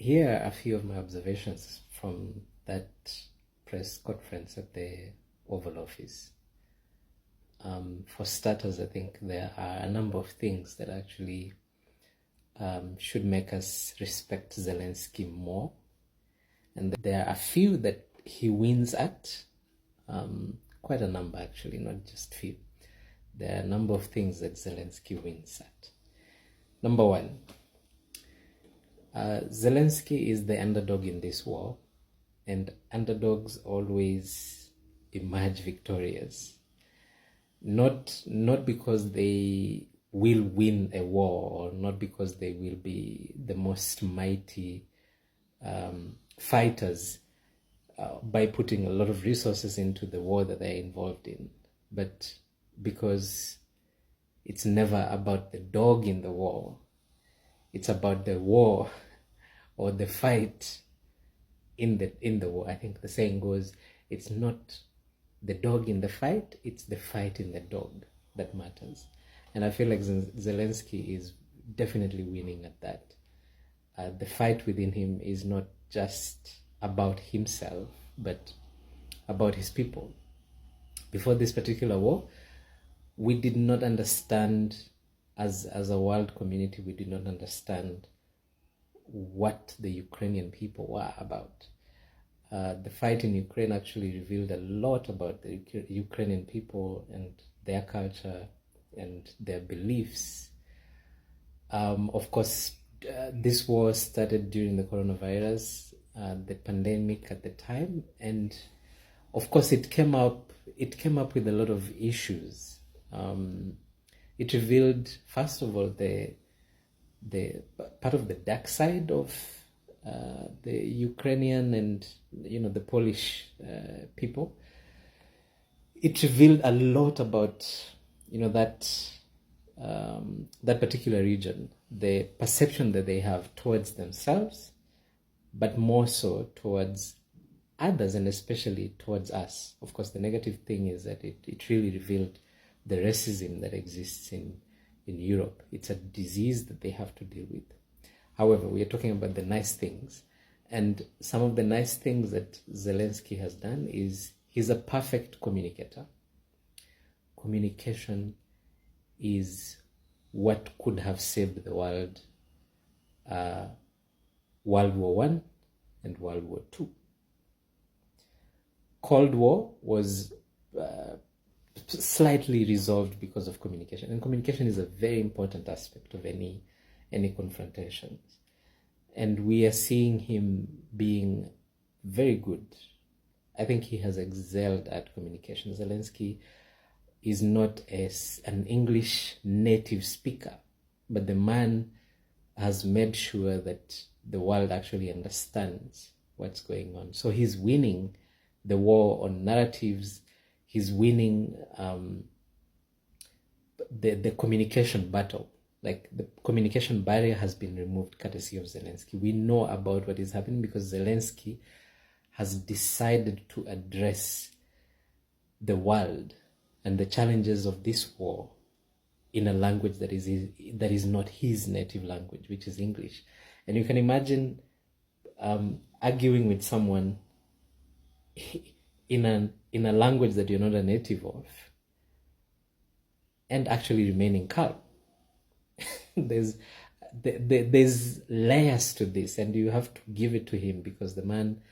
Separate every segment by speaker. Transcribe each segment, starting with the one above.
Speaker 1: here are a few of my observations from that press conference at the Oval Office. For starters, I think there are a number of things that actually should make us respect Zelenskyy more. And there are a few that he wins at, quite a number actually, not just few. There are a number of things that Zelenskyy wins at. Number one, Zelenskyy is the underdog in this war, and underdogs always emerge victorious. Not because they will win a war, or not because they will be the most mighty fighters by putting a lot of resources into the war that they're involved in, but because it's never about the dog in the war. It's about the war or the fight in the war. I think the saying goes, it's not the dog in the fight, it's the fight in the dog that matters. And I feel like Zelenskyy is definitely winning at that. The fight within him is not just about himself, but about his people. Before this particular war, we did not understand, as a world community, we did not understand what the Ukrainian people were about. The fight in Ukraine actually revealed a lot about the Ukrainian people and their culture and their beliefs. Of course, this war started during the coronavirus, the pandemic at the time, and of course it came up with a lot of issues. It revealed, first of all, the part of the dark side of the Ukrainian and the Polish people. It revealed a lot about that particular region, the perception that they have towards themselves, but more so towards others, and especially towards us. Of course, the negative thing is that it really revealed the racism that exists in Europe. It's a disease that they have to deal with. However, we are talking about the nice things. And some of the nice things that Zelenskyy has done is he's a perfect communicator. Communication is what could have saved the world, World War I and World War II. Cold War was slightly resolved because of communication, and communication is a very important aspect of any confrontations, and we are seeing him being very good. I think he has excelled at communication. Zelenskyy is not an English native speaker, but the man has made sure that the world actually understands what's going on. So he's winning the war on narratives. He's winning the communication battle. Like, the communication barrier has been removed courtesy of Zelenskyy. We know about what is happening because Zelenskyy has decided to address the world and the challenges of this war in a language that is not his native language, which is English. And you can imagine arguing with someone in a language that you're not a native of and actually remaining calm. There's layers to this, and you have to give it to him, because the man,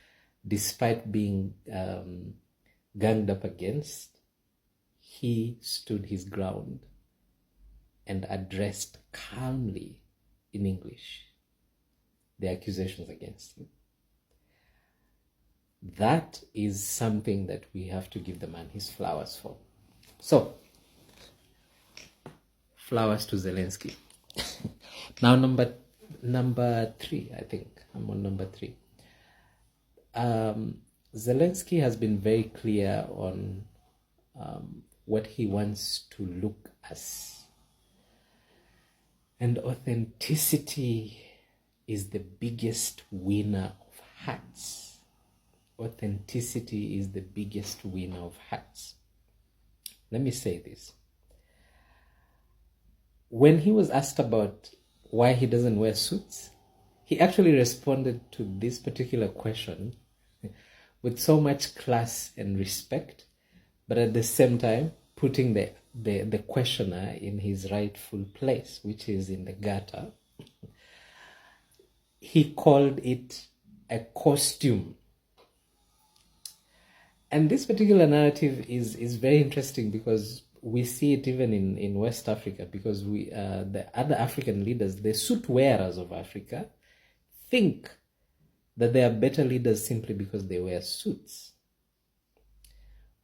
Speaker 1: despite being ganged up against, he stood his ground and addressed calmly in English the accusations against him. That is something that we have to give the man his flowers for. So, flowers to Zelenskyy. Now number 3, I think. I'm on number 3. Zelenskyy has been very clear on what he wants to look as. And authenticity is the biggest winner of hearts. Authenticity is the biggest winner of hearts. Let me say this. When he was asked about why he doesn't wear suits, he actually responded to this particular question with so much class and respect, but at the same time putting the questioner in his rightful place, which is in the gutter. He called it a costume. And this particular narrative is very interesting because we see it even in West Africa, because the other African leaders, the suit wearers of Africa, think that they are better leaders simply because they wear suits.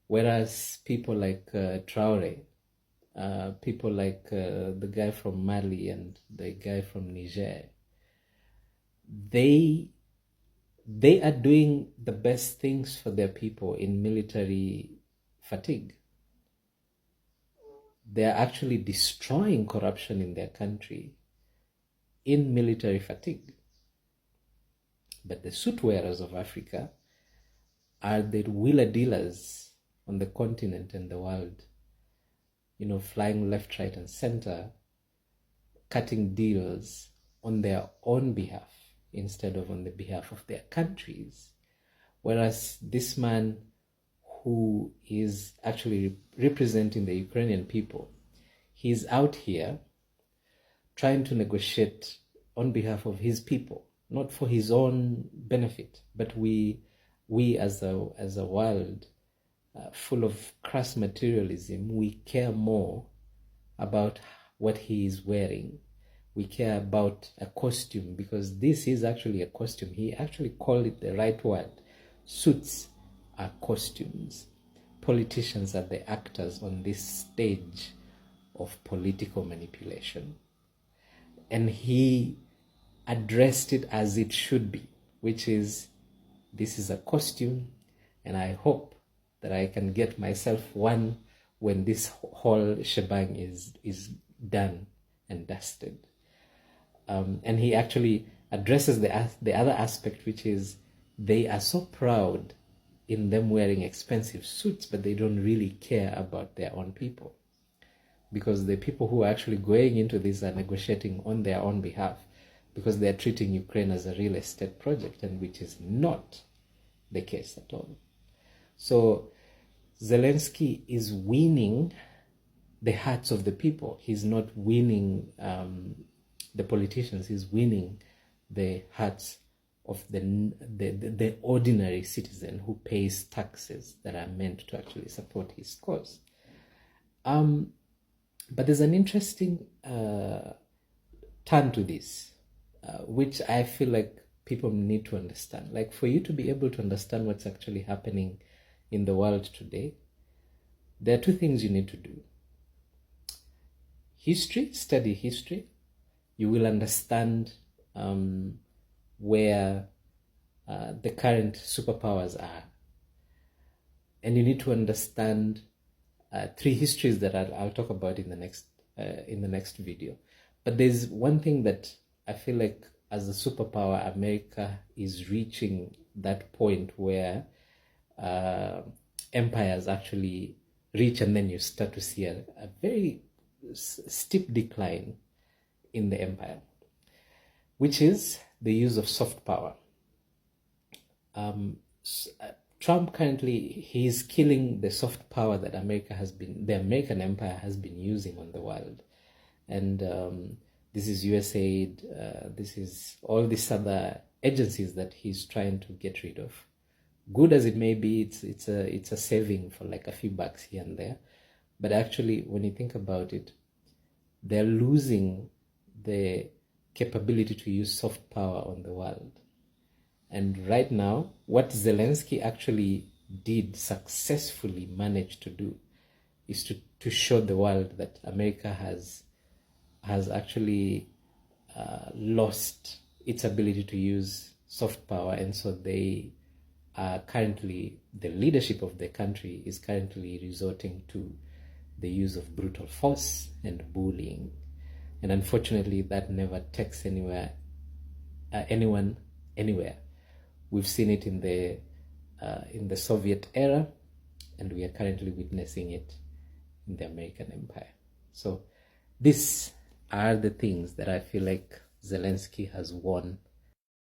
Speaker 1: Whereas people like Traore, people like the guy from Mali and the guy from Niger, they are doing the best things for their people in military fatigue. They are actually destroying corruption in their country in military fatigue. But the suit wearers of Africa are the wheeler dealers on the continent and the world, flying left, right, and center, cutting deals on their own behalf instead of on the behalf of their countries. Whereas this man, who is actually representing the Ukrainian people, he's out here trying to negotiate on behalf of his people, not for his own benefit, but we as a world full of crass materialism, we care more about what he is wearing. We care about a costume, because this is actually a costume. He actually called it the right word. Suits are costumes. Politicians are the actors on this stage of political manipulation. And he addressed it as it should be, which is, this is a costume, and I hope that I can get myself one when this whole shebang is done and dusted. And he actually addresses the other aspect, which is they are so proud in them wearing expensive suits, but they don't really care about their own people. Because the people who are actually going into this are negotiating on their own behalf, because they are treating Ukraine as a real estate project, and which is not the case at all. So Zelenskyy is winning the hearts of the people. He's not winning the politicians. He's winning the hearts of the ordinary citizen who pays taxes that are meant to actually support his cause. But there's an interesting turn to this, which I feel like people need to understand. Like, for you to be able to understand what's actually happening in the world today, there are two things you need to do. History, study history. You will understand where the current superpowers are. And you need to understand three histories that I'll talk about in the next video. But there's one thing that I feel like, as a superpower, America is reaching that point where empires actually reach, and then you start to see a very steep decline in the empire, which is the use of soft power. Trump currently, he's killing the soft power that the American empire has been using on the world. And this is USAID, this is all these other agencies that he's trying to get rid of. Good as it may be, it's a saving for like a few bucks here and there. But actually, when you think about it, they're losing the capability to use soft power on the world. And right now, what Zelenskyy actually did successfully manage to do is to show the world that America has actually lost its ability to use soft power. And so they are currently, the leadership of the country is currently resorting to the use of brutal force and bullying. And unfortunately, that never takes anyone anywhere. We've seen it in the Soviet era, and we are currently witnessing it in the American empire. So these are the things that I feel like Zelenskyy has won